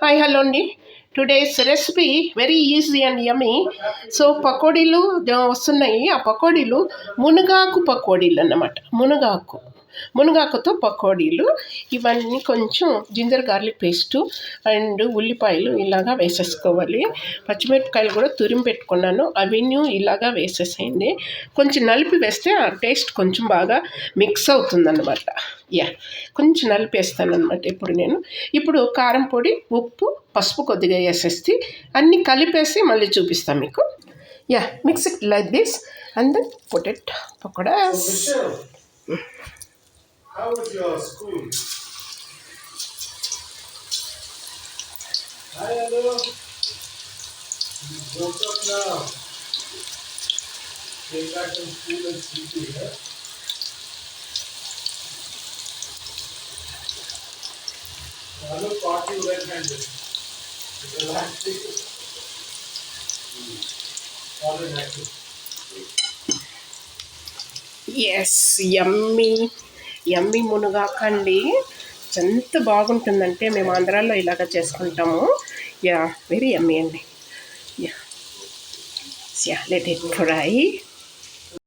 Hi hello అండి. Today's recipe very easy and yummy. So పకోడీలు వస్తున్నాయి. ఆ పకోడీలు మునగాకు పకోడీలు అన్నమాట. మునగాకుతో పకోడీలు. ఇవన్నీ కొంచెం జింజర్ గార్లిక్ పేస్టు అండ్ ఉల్లిపాయలు ఇలాగా వేసేసుకోవాలి. పచ్చిమిరపకాయలు కూడా తురిమి పెట్టుకున్నాను, అవన్నీ ఇలాగా వేసేసేయండి. కొంచెం నలిపి వేస్తే ఆ టేస్ట్ కొంచెం బాగా మిక్స్ అవుతుందన్నమాట. కొంచెం నలిపేస్తాను అనమాట. ఇప్పుడు కారం పొడి, ఉప్పు, పసుపు కొద్దిగా వేసేస్తే అన్నీ కలిపేసి మళ్ళీ చూపిస్తాను మీకు. Mix it like this and then put it pakodas. How was your school? Hi, hello. You woke up now. Came back from school and sleepy, huh? Hello, party red-handed. Relaxing. All inactive. Yes, yummy మునగాకండి. ఎంత బాగుంటుందంటే మేము ఆంధ్రాలో ఇలాగ చేసుకుంటాము. Very yummy అండి. Let it fry.